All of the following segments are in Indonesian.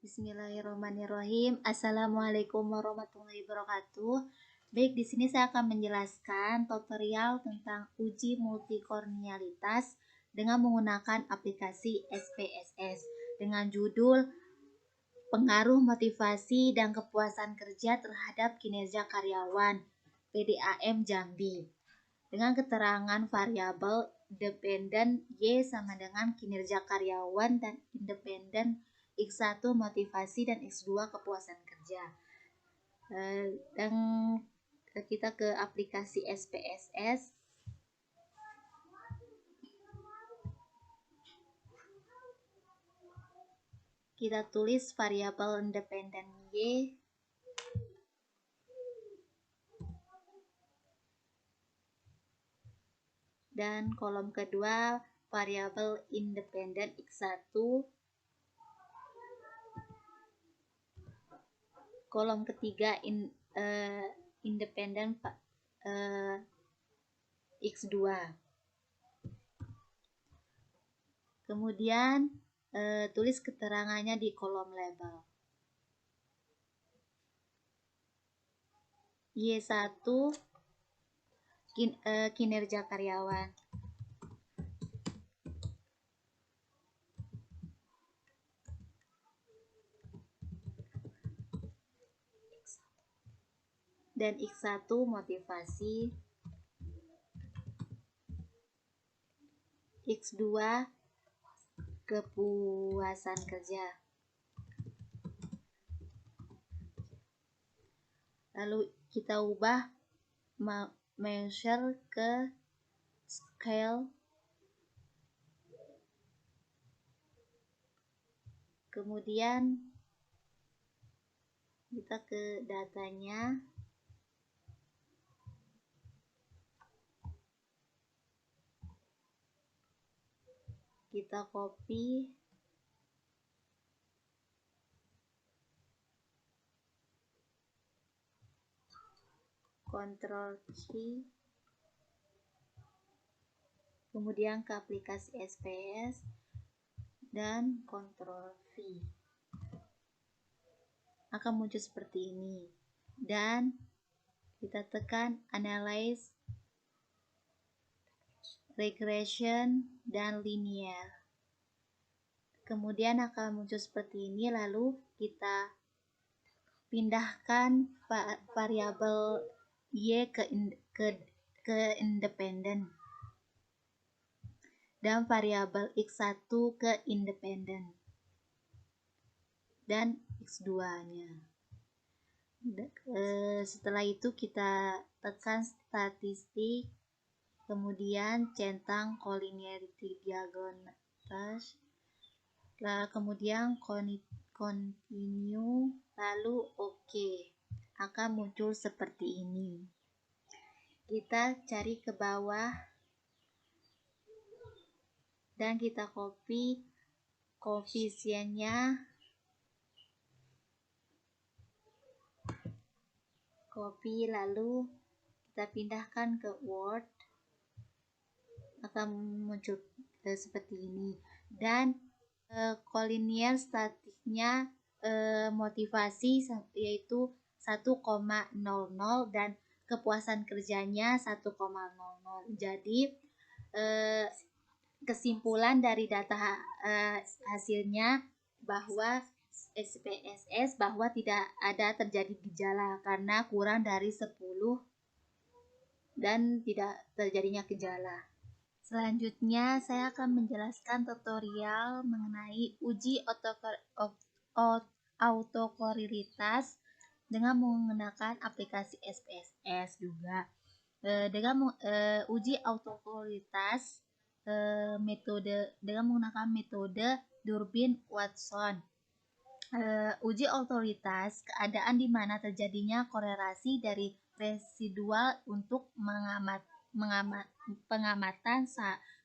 Bismillahirrahmanirrahim. Assalamualaikum warahmatullahi wabarakatuh. Baik, di sini saya akan menjelaskan tutorial tentang uji multikornialitas dengan menggunakan aplikasi SPSS dengan judul Pengaruh Motivasi dan Kepuasan Kerja Terhadap Kinerja Karyawan PDAM Jambi. Dengan keterangan variabel dependen Y sama dengan kinerja karyawan dan independen X1 motivasi dan X2 kepuasan kerja. Dan kita ke aplikasi SPSS. Kita tulis variabel independen Y dan kolom kedua variabel independen X1, kolom ketiga independen X2. Kemudian tulis keterangannya di kolom label. Y1 kinerja karyawan. Dan X1 motivasi. X2 kepuasan kerja. Lalu kita ubah measure ke scale. Kemudian kita ke datanya. Kita copy. Ctrl C. Kemudian ke aplikasi SPS dan Ctrl V. Akan muncul seperti ini. Dan kita tekan Analyze, Regression, dan Linear. Kemudian akan muncul seperti ini. Lalu kita pindahkan variabel Y ke independen dan variabel X1 ke independen dan X2-nya. Setelah itu kita tekan statistik, kemudian centang collinearity diagonal, kemudian continue, lalu OK. Akan muncul seperti ini. Kita cari ke bawah dan kita copy koefisiennya, lalu kita pindahkan ke Word. Akan muncul seperti ini. Dan collinear statistiknya motivasi yaitu 1,00 dan kepuasan kerjanya 1,00. Jadi kesimpulan dari data hasilnya bahwa SPSS bahwa tidak ada terjadi gejala karena kurang dari 10 dan tidak terjadinya gejala. Selanjutnya saya akan menjelaskan tutorial mengenai uji autokorelitas dengan menggunakan aplikasi SPSS juga. Dengan uji autokorelitas dengan menggunakan metode Durbin-Watson. Uji autoritas keadaan di mana terjadinya korelasi dari residual untuk pengamatan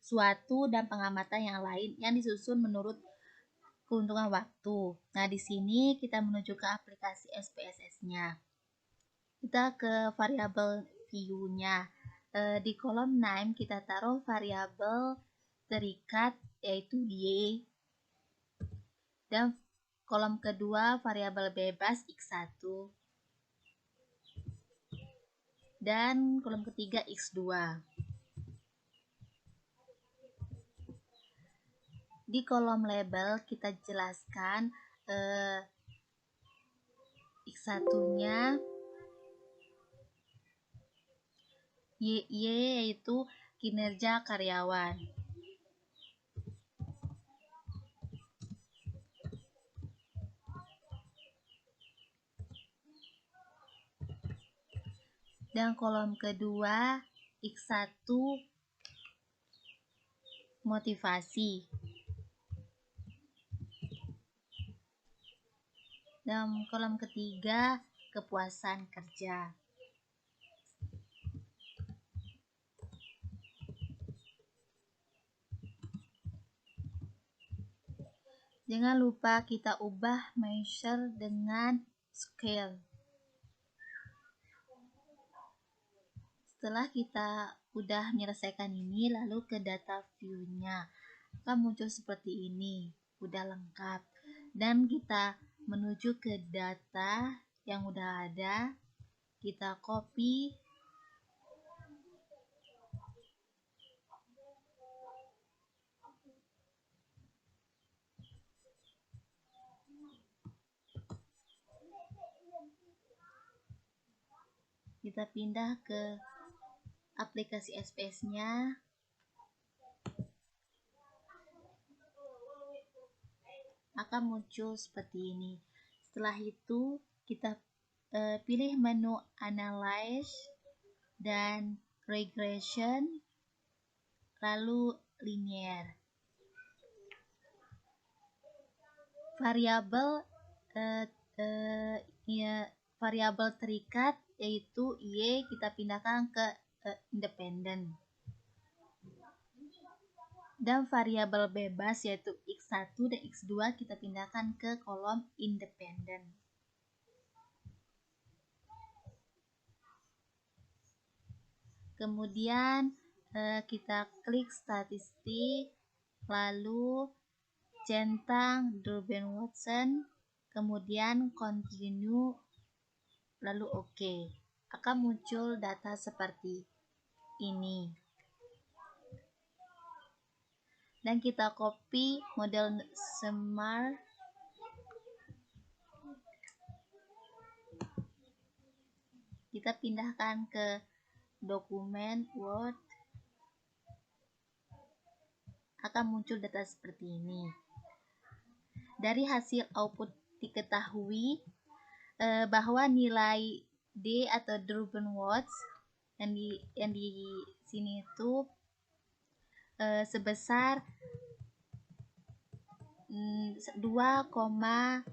suatu dan pengamatan yang lain yang disusun menurut keuntungan waktu. Nah, di sini kita menuju ke aplikasi SPSS-nya. Kita ke variabel view-nya. Di kolom name kita taruh variabel terikat yaitu Y, dan kolom kedua variabel bebas X1 dan kolom ketiga X2. Di kolom label kita jelaskan X1-nya Y yaitu kinerja karyawan. Dan kolom kedua X1 motivasi. Dan kolom ketiga kepuasan kerja. Jangan lupa kita ubah measure dengan scale. Setelah kita udah menyelesaikan ini, lalu ke data view-nya akan muncul seperti ini, udah lengkap. Dan kita menuju ke data yang udah ada, kita copy, kita pindah ke aplikasi SPS-nya. Akan muncul seperti ini. Setelah itu kita pilih menu Analyze dan Regression, lalu Linear. Variabel variabel terikat yaitu Y kita pindahkan ke independen. Dan variabel bebas yaitu X1 dan X2 kita pindahkan ke kolom independen. Kemudian kita klik statistik, lalu centang Durbin-Watson, kemudian continue, lalu OK. Akan muncul data seperti ini. Dan kita copy model SMART, kita pindahkan ke dokumen Word, akan muncul data seperti ini. Dari hasil output diketahui bahwa nilai D atau Durbin-Watson yang di sini itu sebesar 2,020,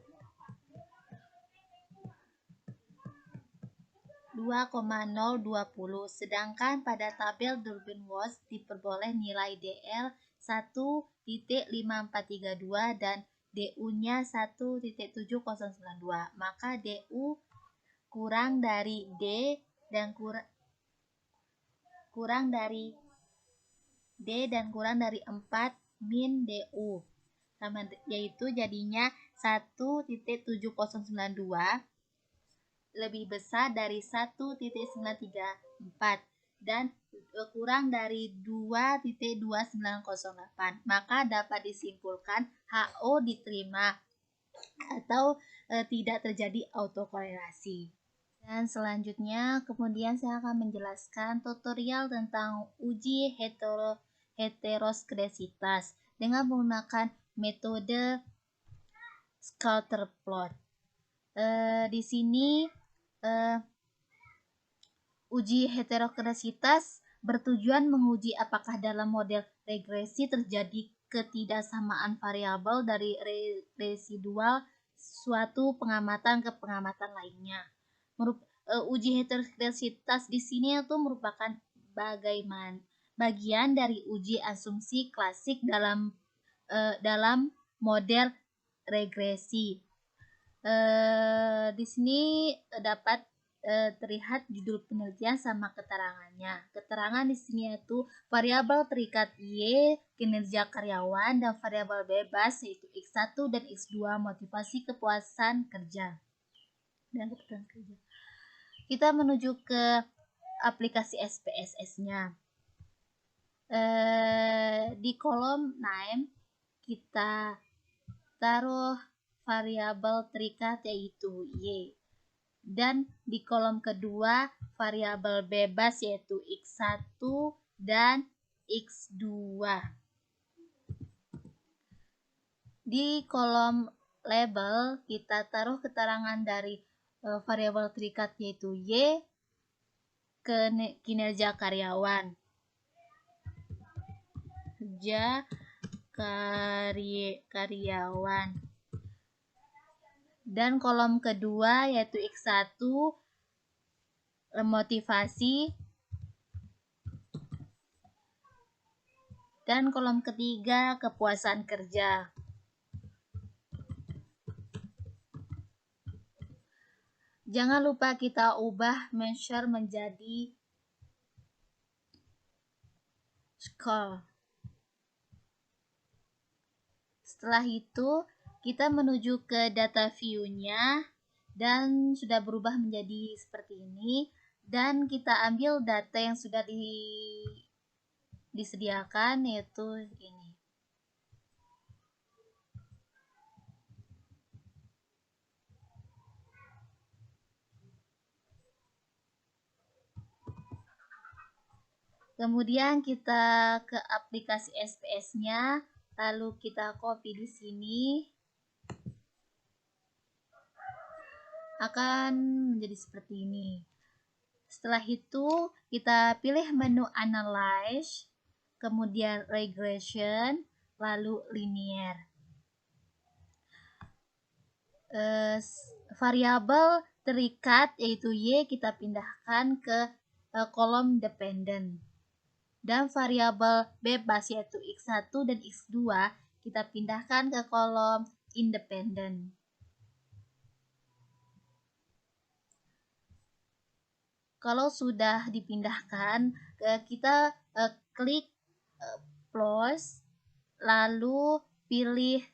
sedangkan pada tabel Durbin-Watson diperboleh nilai DL 1.5432 dan DU-nya 1.7092. Maka DU kurang dari D dan kurang dari 4 min DU, sama yaitu jadinya 1.7092 lebih besar dari 1.934 dan kurang dari 2.2908. Maka dapat disimpulkan HO diterima atau tidak terjadi autokorelasi. Dan selanjutnya kemudian saya akan menjelaskan tutorial tentang uji heteroskedasitas dengan menggunakan metode scatterplot. Di sini uji heteroskedasitas bertujuan menguji apakah dalam model regresi terjadi ketidaksamaan variabel dari residual suatu pengamatan ke pengamatan lainnya. Uji heteroskedasitas di sini itu merupakan bagian dari uji asumsi klasik dalam model regresi. Di sini dapat terlihat judul penelitian sama keterangannya. Keterangan di sini yaitu variabel terikat Y, kinerja karyawan, dan variabel bebas yaitu X1 dan X2, motivasi kepuasan kerja. Dan kepuasan kerja. Kita menuju ke aplikasi SPSS-nya. Di kolom name kita taruh variabel terikat yaitu Y. Dan di kolom kedua variabel bebas yaitu X1 dan X2. Di kolom label kita taruh keterangan dari variabel terikat yaitu Y, kinerja karyawan. Karyawan. Dan kolom kedua yaitu X1 motivasi, dan kolom ketiga kepuasan kerja. Jangan lupa kita ubah measure menjadi score. Setelah itu kita menuju ke data view-nya dan sudah berubah menjadi seperti ini, dan kita ambil data yang sudah disediakan yaitu ini. Kemudian kita ke aplikasi SPS-nya, lalu kita copy di sini. Akan menjadi seperti ini. Setelah itu kita pilih menu Analyze, kemudian Regression, lalu Linear. Variabel terikat yaitu Y kita pindahkan ke kolom dependent, dan variabel bebas yaitu X1 dan X2 kita pindahkan ke kolom independent. Kalau sudah dipindahkan, kita klik plus, lalu pilih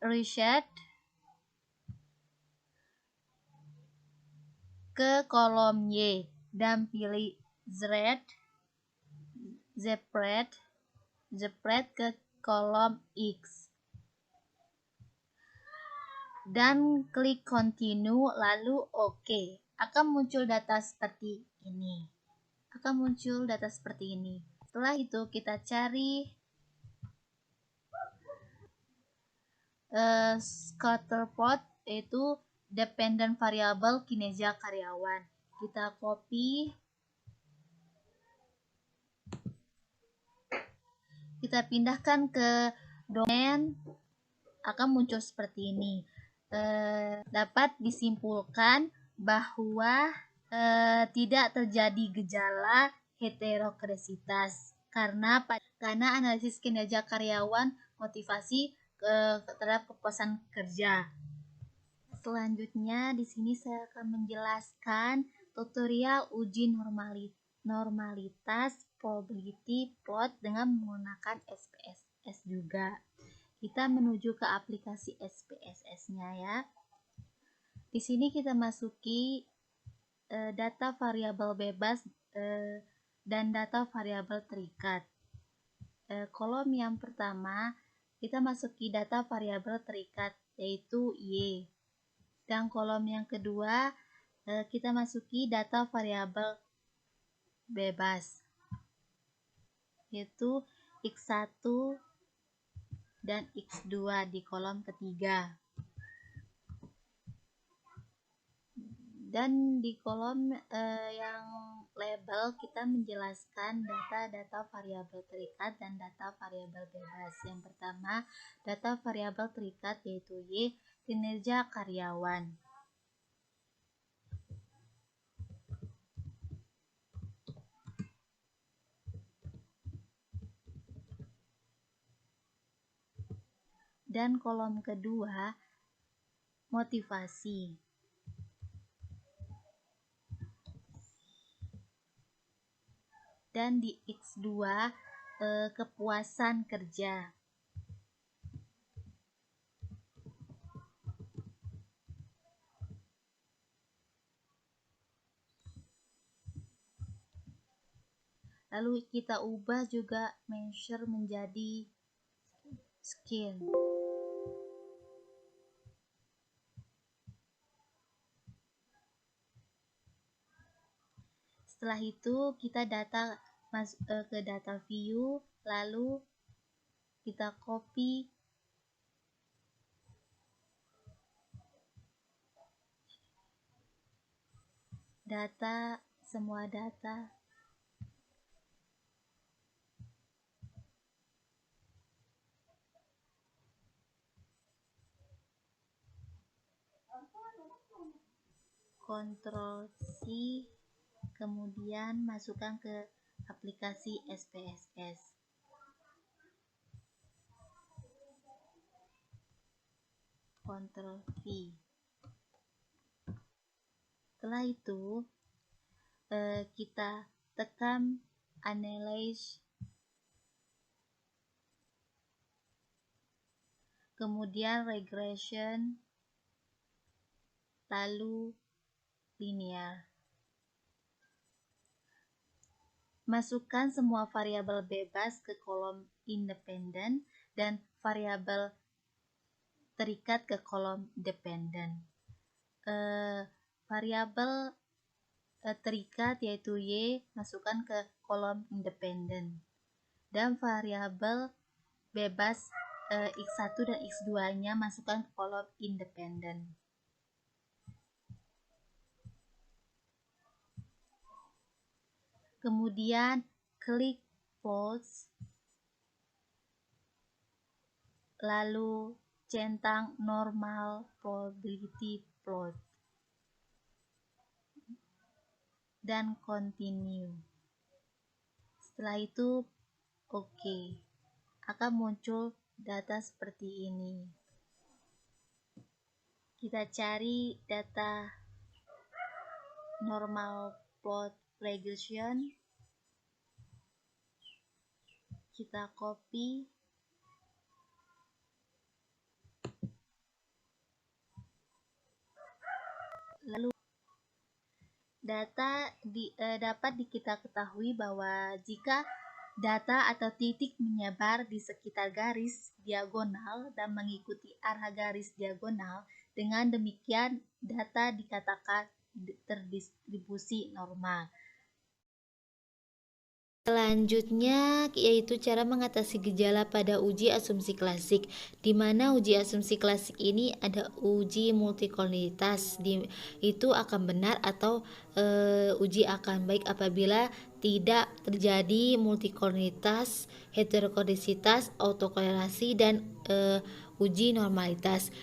reset ke kolom Y dan pilih spread ke kolom X dan klik continue lalu OK. Akan muncul data seperti ini. Setelah itu kita cari scatterplot yaitu dependent variable kinerja karyawan. Kita copy, kita pindahkan ke domain, akan muncul seperti ini. Dapat disimpulkan bahwa tidak terjadi gejala heterokresitas karena analisis kinerja karyawan motivasi terhadap kepuasan kerja. Selanjutnya di sini saya akan menjelaskan tutorial uji normalitas probability plot dengan menggunakan SPSS juga. Kita menuju ke aplikasi SPSS-nya ya. Di sini kita masuki data variabel bebas dan data variabel terikat. Kolom yang pertama kita masuki data variabel terikat yaitu Y. Dan kolom yang kedua kita masuki data variabel bebas yaitu X1 dan X2 di kolom ketiga. Dan di kolom yang label kita menjelaskan data variabel terikat dan data variabel bebas. Yang pertama, data variabel terikat yaitu Y, kinerja karyawan. Dan kolom kedua, motivasi. dan di X2 kepuasan kerja. Lalu kita ubah juga measure menjadi skill. Setelah itu kita masuk ke data view, lalu kita copy semua data. Ctrl C, kemudian masukkan ke aplikasi SPSS. Ctrl V. Setelah itu kita tekan Analyze, kemudian Regression, lalu Linear. Masukkan semua variabel bebas ke kolom independen dan variabel terikat ke kolom dependen. Variabel terikat yaitu Y masukkan ke kolom independen, dan variabel bebas X1 dan X2 nya masukkan ke kolom independen. Kemudian klik pause, lalu centang normal probability plot dan continue. Setelah itu oke, akan muncul data seperti ini. Kita cari data normal plot regression, kita copy, lalu dapat kita ketahui bahwa jika data atau titik menyebar di sekitar garis diagonal dan mengikuti arah garis diagonal, dengan demikian data dikatakan terdistribusi normal. Selanjutnya yaitu cara mengatasi gejala pada uji asumsi klasik, di mana uji asumsi klasik ini ada uji multikolonialitas, itu akan benar atau uji akan baik apabila tidak terjadi multikolonialitas, heterokodisitas, autokorelasi, dan uji normalitas.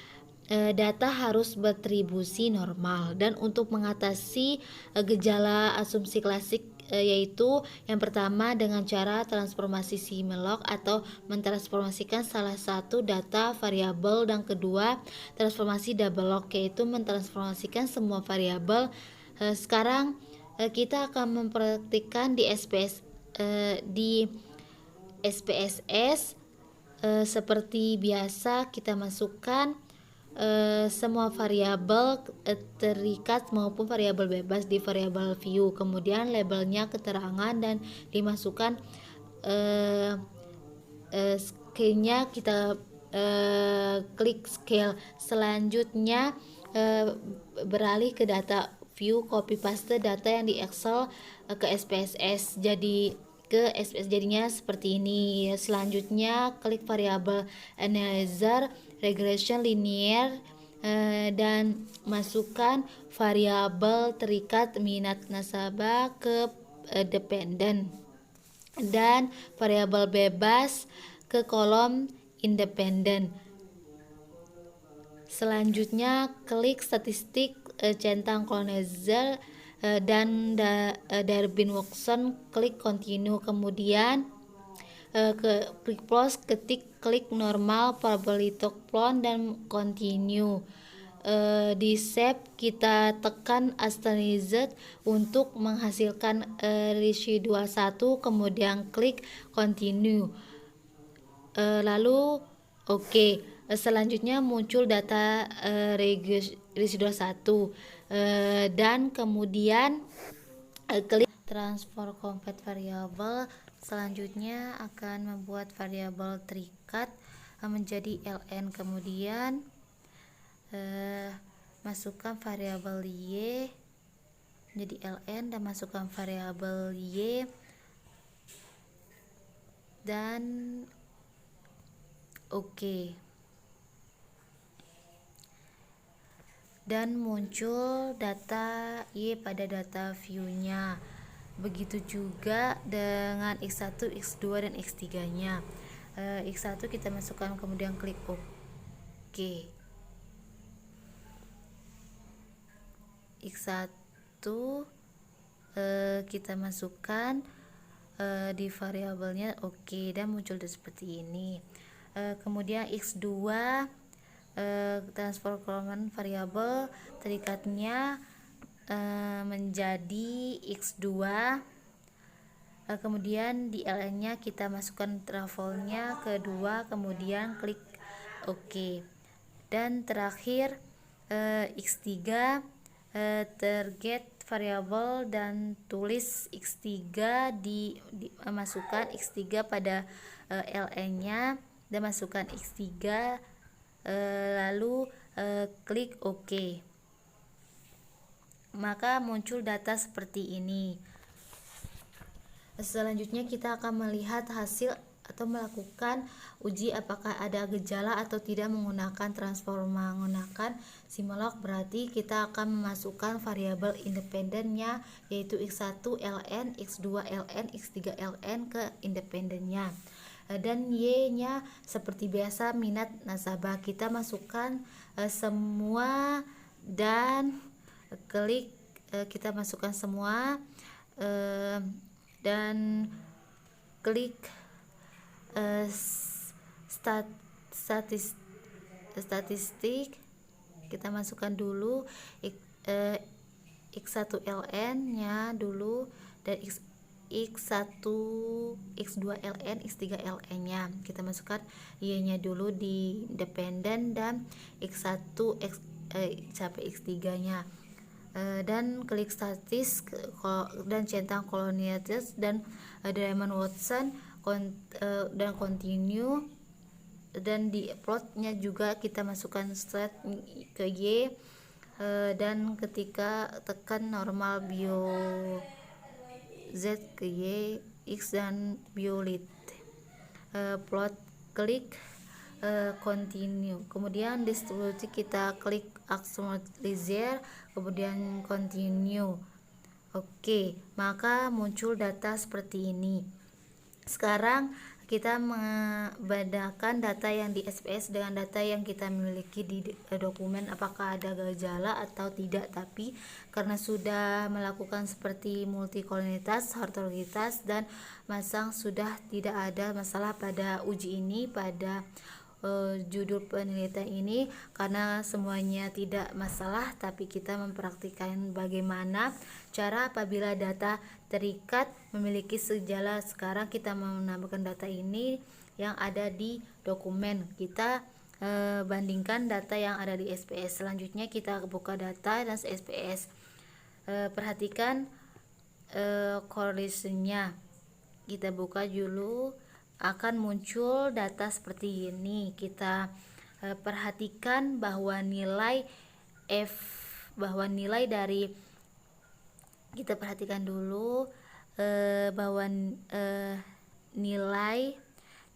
Data harus berdistribusi normal. Dan untuk mengatasi gejala asumsi klasik yaitu yang pertama dengan cara transformasi Simelog atau mentransformasikan salah satu data variabel, dan kedua transformasi double log yaitu mentransformasikan semua variabel. Sekarang kita akan mempraktikkan di SPSS. Seperti biasa kita masukkan semua variabel terikat maupun variabel bebas di variabel view, kemudian labelnya keterangan dan dimasukkan scale-nya, kita klik scale. Selanjutnya beralih ke data view, copy paste data yang di Excel ke SPSS, jadinya seperti ini. Selanjutnya klik variabel analyzer, regression, linear, dan masukkan variabel terikat minat nasabah ke dependen dan variabel bebas ke kolom independen. Selanjutnya klik statistik, centang colonizer dan Darwin-Watson, klik continue, kemudian klik close, klik normal probability plot dan continue. di save, kita tekan Asterisk untuk menghasilkan residual 1, kemudian klik continue. Lalu oke. Selanjutnya muncul data residual 1, dan kemudian klik transfer complete variable. Selanjutnya akan membuat variabel terikat menjadi ln, kemudian masukkan variabel y menjadi ln dan masukkan variabel y dan oke. Dan muncul data y pada data view-nya. Begitu juga dengan X1, X2 dan X3 nya. X1 kita masukkan, kemudian klik OK. X1 kita masukkan di variabelnya oke, dan muncul seperti ini. Kemudian X2 transfer complement variabel terikatnya menjadi X2, kemudian di ln nya kita masukkan travelnya kedua, kemudian klik OK. Dan terakhir X3 target variabel dan tulis X3 masukkan X3 pada ln nya dan masukkan X3, lalu klik OK. Maka muncul data seperti ini. Selanjutnya kita akan melihat hasil atau melakukan uji apakah ada gejala atau tidak menggunakan menggunakan Simulink. Berarti kita akan memasukkan variabel independennya, yaitu X1 ln, X2 ln, X3 ln ke independennya. Dan Y nya seperti biasa minat nasabah, kita masukkan semua dan klik kita masukkan semua dan klik statistik, kita masukkan dulu X1 ln nya dulu dan X1, X2 ln, X3 ln nya kita masukkan Y nya dulu di independen dan X1 sampai X3 nya, dan klik statis dan centang Coloniatis dan Diamond Watson dan continue, dan di plotnya juga kita masukkan strat ke Y, dan ketika tekan normal bio Z ke Y, X dan violet plot, klik continue, kemudian distribusi kita klik Axiomatization, kemudian continue. Oke, maka muncul data seperti ini. Sekarang kita membedakan data yang di SPS dengan data yang kita miliki di dokumen, apakah ada gejala atau tidak. Tapi karena sudah melakukan seperti multikolonitas, heterogenitas, dan masang, sudah tidak ada masalah pada uji ini, pada judul penelitian ini, karena semuanya tidak masalah. Tapi kita mempraktikkan bagaimana cara apabila data terikat memiliki gejala. Sekarang kita menambahkan data ini yang ada di dokumen, kita bandingkan data yang ada di SPS. Selanjutnya kita buka data dan SPS, perhatikan korelasinya. Kita buka dulu, akan muncul data seperti ini. Kita perhatikan bahwa nilai dari, kita perhatikan dulu bahwa nilai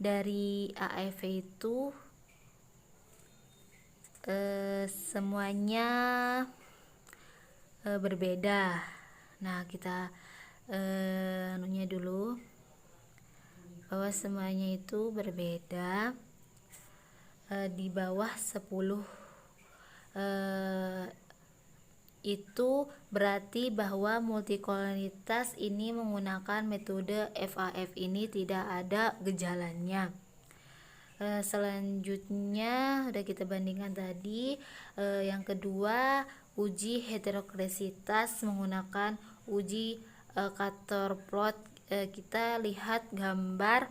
dari AFV itu semuanya berbeda. Nah, kita anunya dulu bahwa semuanya itu berbeda, di bawah 10 itu berarti bahwa multikolonitas ini menggunakan metode FAF ini tidak ada gejalanya. Selanjutnya udah kita bandingkan tadi. Yang kedua, uji heteroklasitas menggunakan uji scatter plot. Kita lihat gambar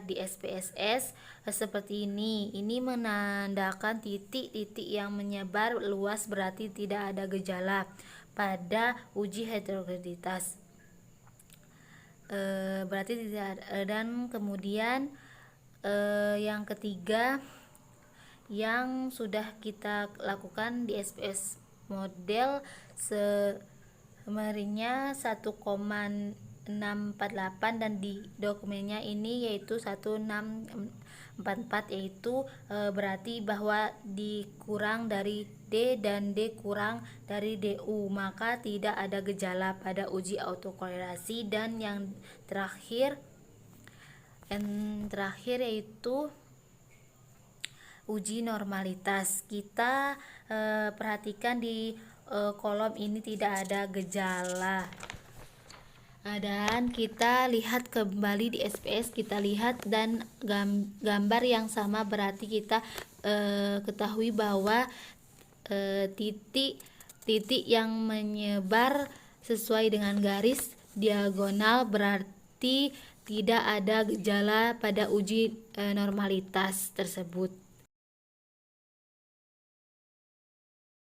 di SPSS seperti ini. Ini menandakan titik-titik yang menyebar luas, berarti tidak ada gejala pada uji heteroklasitas. Berarti tidak ada. Dan kemudian yang ketiga yang sudah kita lakukan di SPS model summary-nya 1,648 dan di dokumennya ini yaitu 1644, yaitu berarti bahwa dikurang dari D dan D kurang dari DU, maka tidak ada gejala pada uji autokorelasi. Dan yang terakhir yaitu uji normalitas. Kita perhatikan di kolom ini tidak ada gejala. Dan kita lihat kembali di SPS, kita lihat dan gambar yang sama, berarti kita ketahui bahwa titik yang menyebar sesuai dengan garis diagonal berarti tidak ada gejala pada uji normalitas tersebut.